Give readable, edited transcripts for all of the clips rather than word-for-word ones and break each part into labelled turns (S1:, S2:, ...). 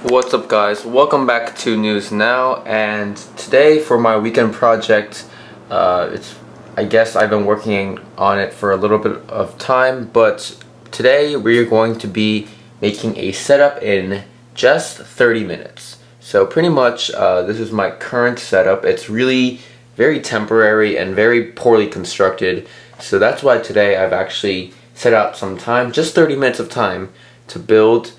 S1: What's up, guys? Welcome back to News Now, and today for my weekend project, I guess I've been working on it for a little bit of time, but today we're going to be making a setup in just 30 minutes. So pretty much this is my current setup. It's really very temporary and very poorly constructed, so that's why today I've actually set out some time, just 30 minutes of time, to build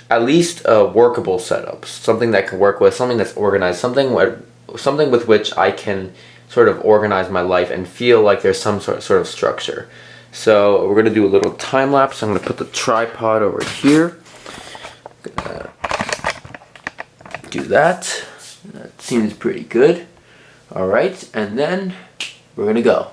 S1: at least a workable setup, something that can work with, something that's organized, something with which I can sort of organize my life and feel like there's some sort of structure. So we're gonna do a little time lapse. I'm gonna put the tripod over here. Do that. That seems pretty good. All right, and then we're gonna go.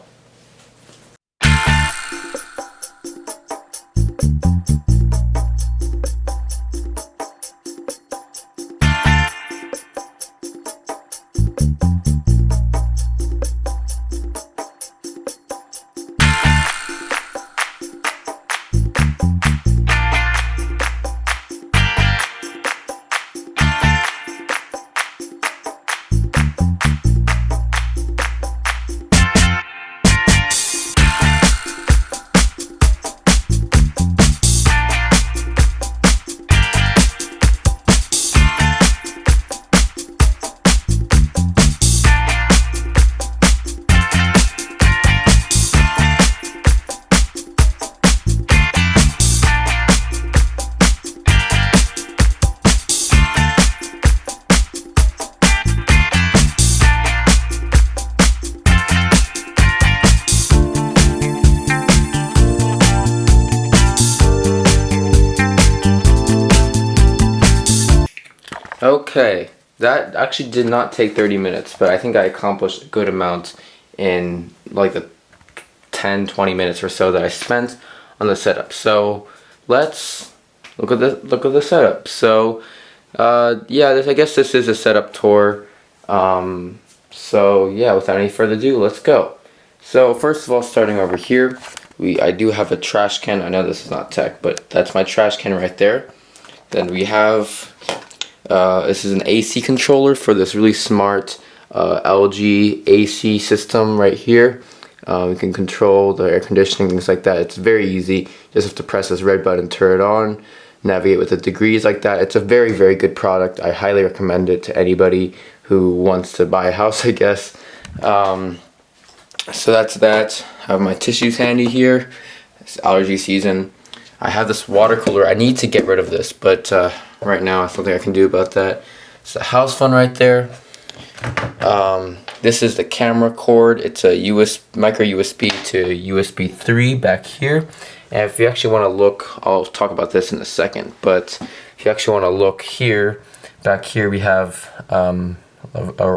S1: Okay, that actually did not take 30 minutes, but I think I accomplished a good amount in like the 10-20 minutes or so that I spent on the setup. So let's look at the setup. So yeah, I guess this is a setup tour. So yeah, without any further ado, let's go. So first of all, starting over here, I do have a trash can. I know this is not tech, but that's my trash can right there. Then we have this is an AC controller for this really smart LG AC system right here. You can control the air conditioning, things like that. It's very easy. You just have to press this red button, turn it on, navigate with the degrees like that. It's a very, very good product. I highly recommend it to anybody who wants to buy a house, I guess. So that's that. I have my tissues handy here. It's allergy season. I have this water cooler. I need to get rid of this, but right now there's nothing I can do about that. It's the house phone right there. This is the camera cord. It's a micro USB to USB 3 back here. And if you actually want to look, I'll talk about this in a second, but if you actually want to look here, back here we have a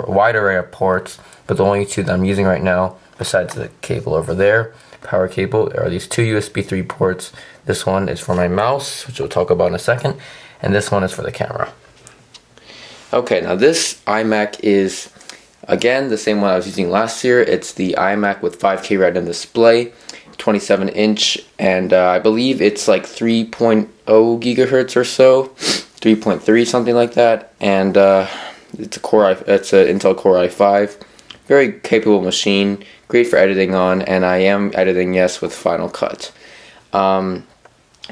S1: wide array of ports, but the only two that I'm using right now, besides the cable over there, power cable, are these two USB 3 ports. This one is for my mouse, which we'll talk about in a second, and this one is for the camera. Okay, now this iMac is, again, the same one I was using last year. It's the iMac with 5K Retina display, 27-inch, and I believe it's like 3.0 gigahertz or so, 3.3, something like that, and it's an Intel Core i5. Very capable machine, great for editing on, and I am editing, yes, with Final Cut.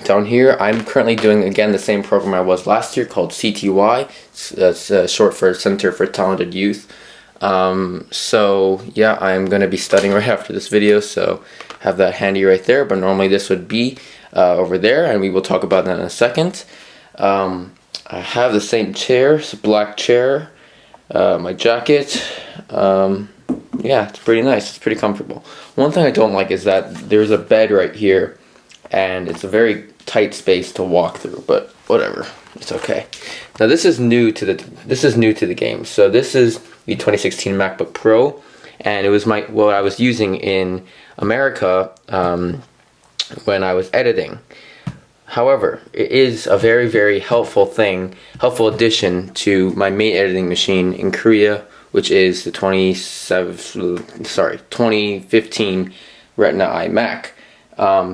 S1: Down here, I'm currently doing, again, the same program I was last year called CTY. That's short for Center for Talented Youth. So, yeah, I'm going to be studying right after this video, so have that handy right there. But normally this would be over there, and we will talk about that in a second. I have the same chair. It's a black chair. My jacket. Yeah, it's pretty nice. It's pretty comfortable. One thing I don't like is that there's a bed right here, and it's a very tight space to walk through, but whatever, it's okay. Now this is new to the game. So this is the 2016 MacBook Pro, and it was what I was using in America when I was editing. However, it is a very, very helpful addition to my main editing machine in Korea, which is the 2015 Retina iMac.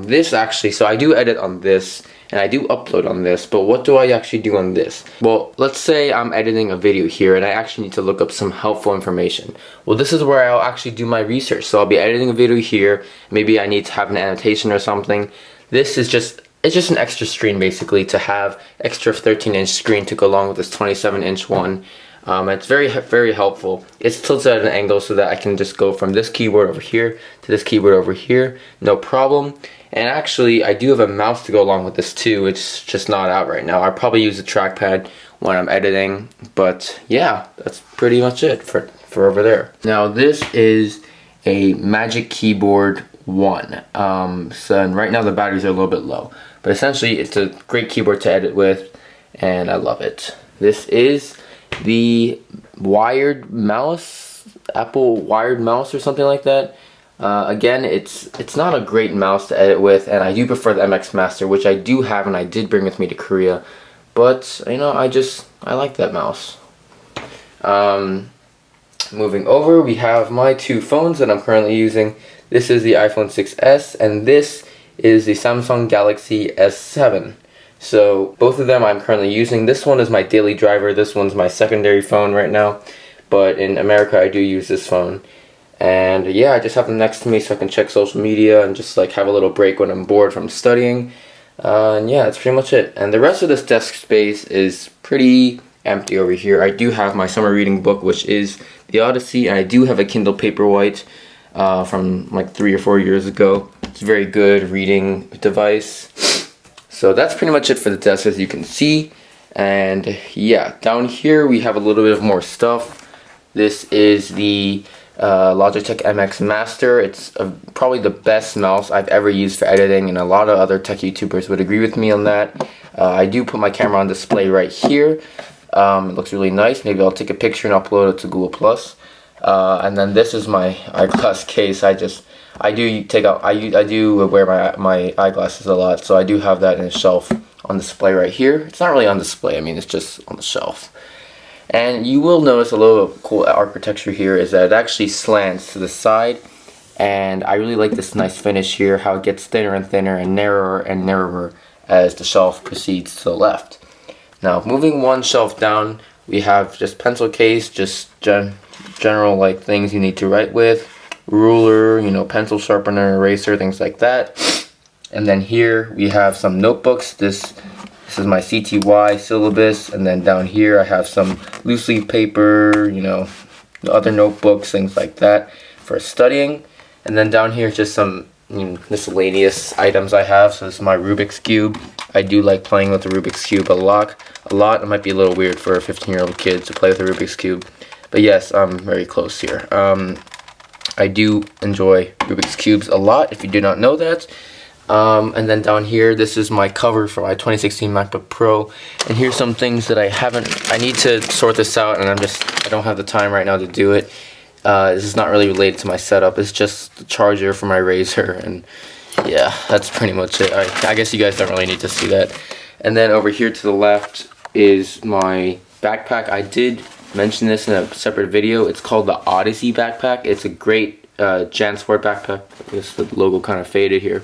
S1: This actually, so I do edit on this, and I do upload on this, but what do I actually do on this? Well, let's say I'm editing a video here and I actually need to look up some helpful information. Well, this is where I'll actually do my research. So I'll be editing a video here, maybe I need to have an annotation or something. This is it's just an extra screen basically, to have extra 13-inch screen to go along with this 27-inch one. It's very helpful. It's tilted at an angle so that I can just go from this keyboard over here to this keyboard over here, no problem. And actually, I do have a mouse to go along with this too. It's just not out right now. I'll probably use a trackpad when I'm editing, but yeah, that's pretty much it for over there. Now this is a Magic Keyboard 1. And right now the batteries are a little bit low, but essentially it's a great keyboard to edit with, and I love it. This is the wired mouse, Apple wired mouse or something like that. Again, it's not a great mouse to edit with, and I do prefer the MX Master, which I do have and I did bring with me to Korea. But you know, I like that mouse. Moving over, we have my two phones that I'm currently using. This is the iPhone 6s, and this is the Samsung Galaxy S7. So both of them I'm currently using. This one is my daily driver. This one's my secondary phone right now. But in America, I do use this phone. And yeah, I just have them next to me so I can check social media and just like have a little break when I'm bored from studying. And yeah, that's pretty much it. And the rest of this desk space is pretty empty over here. I do have my summer reading book, which is The Odyssey, and I do have a Kindle Paperwhite from like 3 or 4 years ago. It's a very good reading device. So that's pretty much it for the desk, as you can see. And yeah, down here we have a little bit of more stuff. This is the Logitech MX Master. It's probably the best mouse I've ever used for editing, and a lot of other tech YouTubers would agree with me on that. I do put my camera on display right here. It looks really nice. Maybe I'll take a picture and upload it to Google+. And then this is my eyeglass case. I do wear my eyeglasses a lot, so I do have that in a shelf on display right here. It's not really on display, I mean, it's just on the shelf. And you will notice a little cool architecture here is that it actually slants to the side, and I really like this nice finish here, how it gets thinner and thinner and narrower as the shelf proceeds to the left. Now, moving one shelf down, we have just pencil case, just general like things you need to write with, ruler, you know, pencil sharpener, eraser, things like that. And then here we have some notebooks. This is my CTY syllabus, and then down here I have some loose leaf paper, you know, other notebooks, things like that for studying. And then down here just some miscellaneous items I have. So this is my Rubik's Cube. I do like playing with the Rubik's Cube a lot. It might be a little weird for a 15-year-old kid to play with the Rubik's Cube, but yes, I'm very close here. I do enjoy Rubik's Cubes a lot, if you do not know that. And then down here, this is my cover for my 2016 MacBook Pro. And here's some things that I need to sort this out, and I don't have the time right now to do it. This is not really related to my setup. It's just the charger for my Razer, and yeah, that's pretty much it. I guess you guys don't really need to see that. And then over here to the left is my backpack. I did mention this in a separate video. It's called the Odyssey backpack. It's a great JanSport backpack. I guess the logo kind of faded here,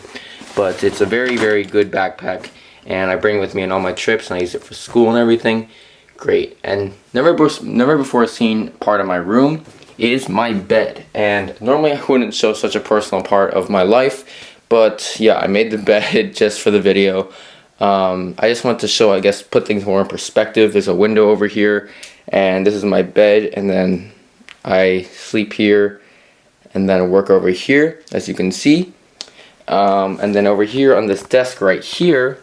S1: but it's a very good backpack, and I bring it with me on all my trips, and I use it for school and everything. Great. And never before seen part of my room is my bed, and normally I wouldn't show such a personal part of my life, but yeah, I made the bed just for the video. I just want to show, I guess, put things more in perspective. There's a window over here, and this is my bed, and then I sleep here and then work over here, as you can see. And then over here on this desk right here,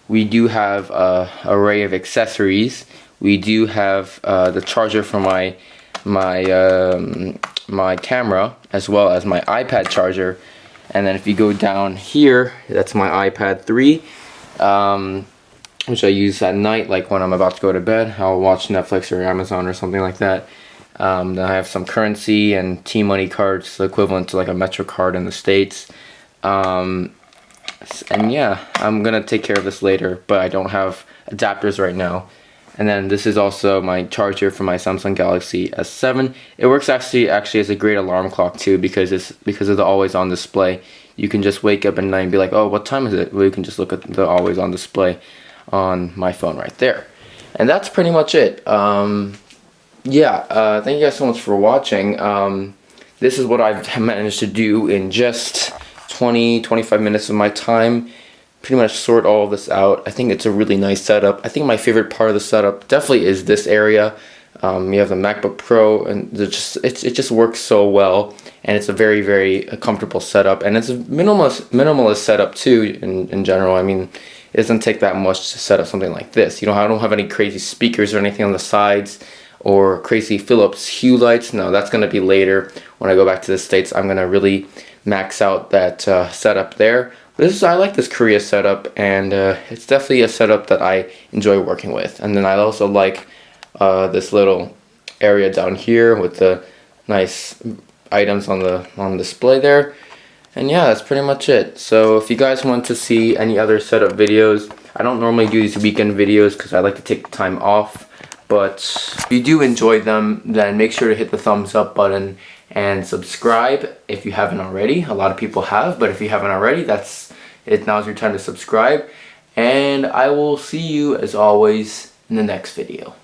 S1: we do have an array of accessories. We do have the charger for my camera, as well as my iPad charger. And then if you go down here, that's my iPad 3, which I use at night, like when I'm about to go to bed. I'll watch Netflix or Amazon or something like that. Then I have some currency and T-Money cards, the equivalent to like a Metro card in the States. And yeah, I'm gonna take care of this later, but I don't have adapters right now. And then this is also my charger for my Samsung Galaxy S7. It works actually as a great alarm clock too, because of the always on display. you can just wake up at night and be like, oh, what time is it? Well, you can just look at the always on display on my phone right there. And that's pretty much it. Yeah, thank you guys so much for watching. This is what I've managed to do in just 20-25 minutes of my time. Pretty much sort all of this out. I think it's a really nice setup. I think my favorite part of the setup definitely is this area. You have the MacBook Pro, and it just works so well, and it's a very comfortable setup, and it's a minimalist setup too. In general, I mean, it doesn't take that much to set up something like this. I don't have any crazy speakers or anything on the sides, or crazy Philips Hue lights. No, that's gonna be later when I go back to the States. I'm gonna really max out that setup there. I like this Korea setup, and it's definitely a setup that I enjoy working with. And then I also like this little area down here with the nice items on display there. And yeah, that's pretty much it. So if you guys want to see any other setup videos, I don't normally do these weekend videos because I like to take the time off. But if you do enjoy them, then make sure to hit the thumbs up button and subscribe if you haven't already. A lot of people have, but if you haven't already, that's it. Now's your time to subscribe. And I will see you as always in the next video.